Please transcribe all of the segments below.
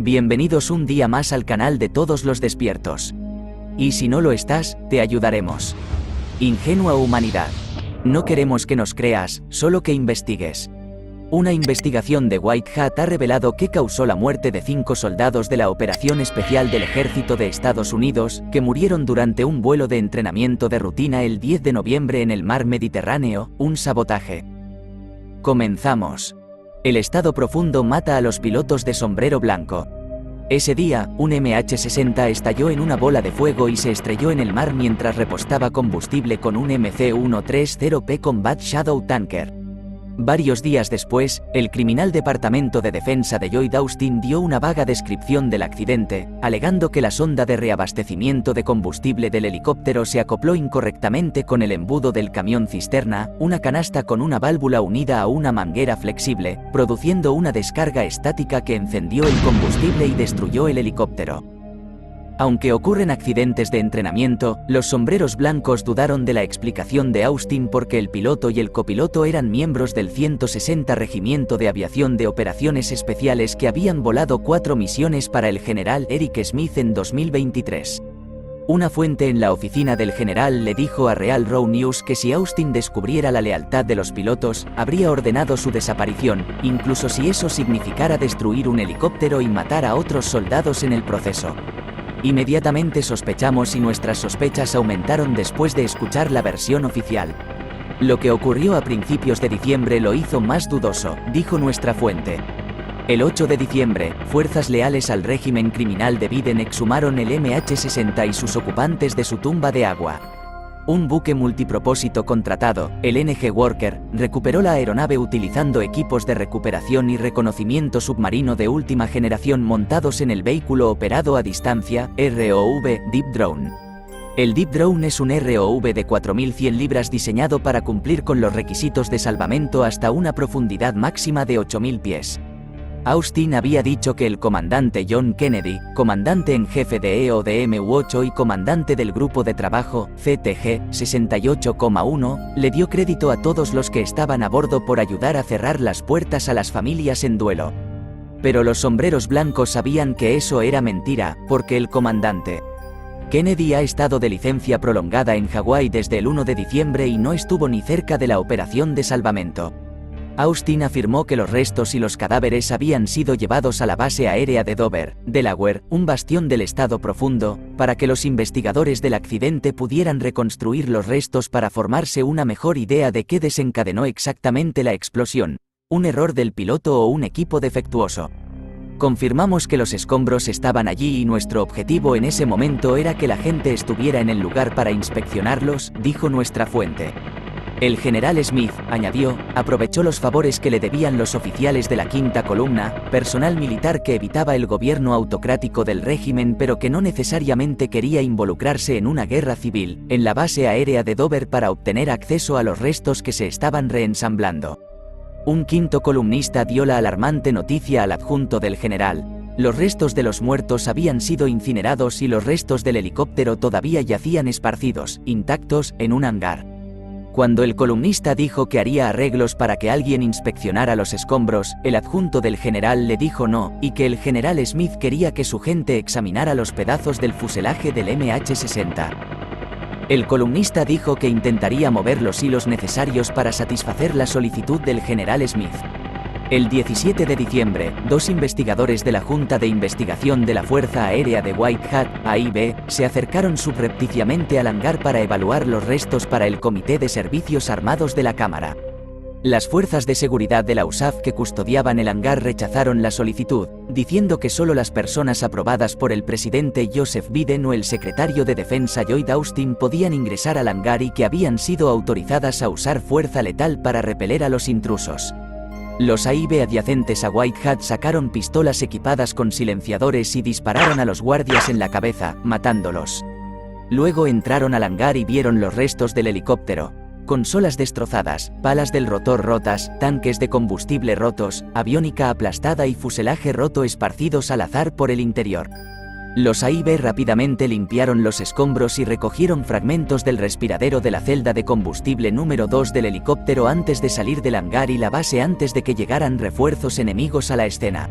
Bienvenidos un día más al canal de todos los despiertos. Y si no lo estás, te ayudaremos. Ingenua humanidad. No queremos que nos creas, solo que investigues. Una investigación de White Hat ha revelado qué causó la muerte de 5 soldados de la Operación Especial del Ejército de Estados Unidos, que murieron durante un vuelo de entrenamiento de rutina el 10 de noviembre en el mar Mediterráneo, un sabotaje. Comenzamos. El Estado Profundo mata a los pilotos de sombrero blanco. Ese día, un MH-60 estalló en una bola de fuego y se estrelló en el mar mientras repostaba combustible con un MC-130P Combat Shadow Tanker. Varios días después, el criminal Departamento de Defensa de Lloyd Austin dio una vaga descripción del accidente, alegando que la sonda de reabastecimiento de combustible del helicóptero se acopló incorrectamente con el embudo del camión cisterna, una canasta con una válvula unida a una manguera flexible, produciendo una descarga estática que encendió el combustible y destruyó el helicóptero. Aunque ocurren accidentes de entrenamiento, los sombreros blancos dudaron de la explicación de Austin porque el piloto y el copiloto eran miembros del 160 Regimiento de Aviación de Operaciones Especiales que habían volado 4 misiones para el general Eric Smith en 2023. Una fuente en la oficina del general le dijo a Real Raw News que si Austin descubriera la lealtad de los pilotos, habría ordenado su desaparición, incluso si eso significara destruir un helicóptero y matar a otros soldados en el proceso. Inmediatamente sospechamos y nuestras sospechas aumentaron después de escuchar la versión oficial. Lo que ocurrió a principios de diciembre lo hizo más dudoso, dijo nuestra fuente. El 8 de diciembre, fuerzas leales al régimen criminal de Biden exhumaron el MH-60 y sus ocupantes de su tumba de agua. Un buque multipropósito contratado, el NG Worker, recuperó la aeronave utilizando equipos de recuperación y reconocimiento submarino de última generación montados en el vehículo operado a distancia, ROV, Deep Drone. El Deep Drone es un ROV de 4.100 libras diseñado para cumplir con los requisitos de salvamento hasta una profundidad máxima de 8.000 pies. Austin había dicho que el comandante John Kennedy, comandante en jefe de EODM-U8 y comandante del grupo de trabajo, CTG 68,1, le dio crédito a todos los que estaban a bordo por ayudar a cerrar las puertas a las familias en duelo. Pero los sombreros blancos sabían que eso era mentira, porque el comandante Kennedy ha estado de licencia prolongada en Hawái desde el 1 de diciembre y no estuvo ni cerca de la operación de salvamento. Austin afirmó que los restos y los cadáveres habían sido llevados a la base aérea de Dover, Delaware, un bastión del Estado Profundo, para que los investigadores del accidente pudieran reconstruir los restos para formarse una mejor idea de qué desencadenó exactamente la explosión, un error del piloto o un equipo defectuoso. Confirmamos que los escombros estaban allí y nuestro objetivo en ese momento era que la gente estuviera en el lugar para inspeccionarlos, dijo nuestra fuente. El general Smith, añadió, aprovechó los favores que le debían los oficiales de la quinta columna, personal militar que evitaba el gobierno autocrático del régimen pero que no necesariamente quería involucrarse en una guerra civil, en la base aérea de Dover para obtener acceso a los restos que se estaban reensamblando. Un quinto columnista dio la alarmante noticia al adjunto del general. Los restos de los muertos habían sido incinerados y los restos del helicóptero todavía yacían esparcidos, intactos, en un hangar. Cuando el columnista dijo que haría arreglos para que alguien inspeccionara los escombros, el adjunto del general le dijo no, y que el general Smith quería que su gente examinara los pedazos del fuselaje del MH-60. El columnista dijo que intentaría mover los hilos necesarios para satisfacer la solicitud del general Smith. El 17 de diciembre, 2 investigadores de la Junta de Investigación de la Fuerza Aérea de White Hat, AIB, se acercaron subrepticiamente al hangar para evaluar los restos para el Comité de Servicios Armados de la Cámara. Las fuerzas de seguridad de la USAF que custodiaban el hangar rechazaron la solicitud, diciendo que solo las personas aprobadas por el presidente Joseph Biden o el secretario de Defensa Lloyd Austin podían ingresar al hangar y que habían sido autorizadas a usar fuerza letal para repeler a los intrusos. Los AIB adyacentes a White Hat sacaron pistolas equipadas con silenciadores y dispararon a los guardias en la cabeza, matándolos. Luego entraron al hangar y vieron los restos del helicóptero. Consolas destrozadas, palas del rotor rotas, tanques de combustible rotos, aviónica aplastada y fuselaje roto esparcidos al azar por el interior. Los AIB rápidamente limpiaron los escombros y recogieron fragmentos del respiradero de la celda de combustible número 2 del helicóptero antes de salir del hangar y la base antes de que llegaran refuerzos enemigos a la escena.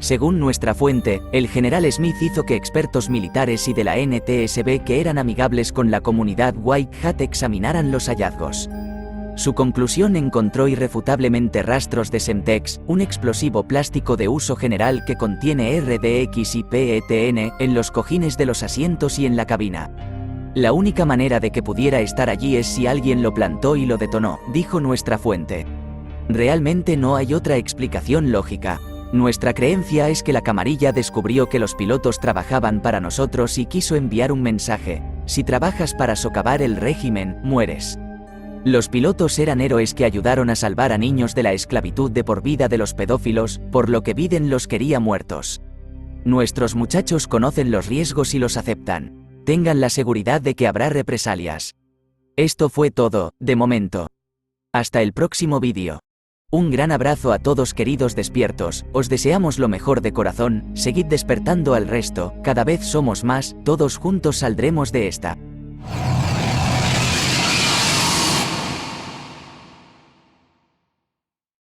Según nuestra fuente, el general Smith hizo que expertos militares y de la NTSB que eran amigables con la comunidad White Hat examinaran los hallazgos. Su conclusión encontró irrefutablemente rastros de Semtex, un explosivo plástico de uso general que contiene RDX y PETN, en los cojines de los asientos y en la cabina. La única manera de que pudiera estar allí es si alguien lo plantó y lo detonó, dijo nuestra fuente. Realmente no hay otra explicación lógica. Nuestra creencia es que la camarilla descubrió que los pilotos trabajaban para nosotros y quiso enviar un mensaje: si trabajas para socavar el régimen, mueres. Los pilotos eran héroes que ayudaron a salvar a niños de la esclavitud de por vida de los pedófilos, por lo que Biden los quería muertos. Nuestros muchachos conocen los riesgos y los aceptan. Tengan la seguridad de que habrá represalias. Esto fue todo, de momento. Hasta el próximo vídeo. Un gran abrazo a todos queridos despiertos, os deseamos lo mejor de corazón, seguid despertando al resto, cada vez somos más, todos juntos saldremos de esta.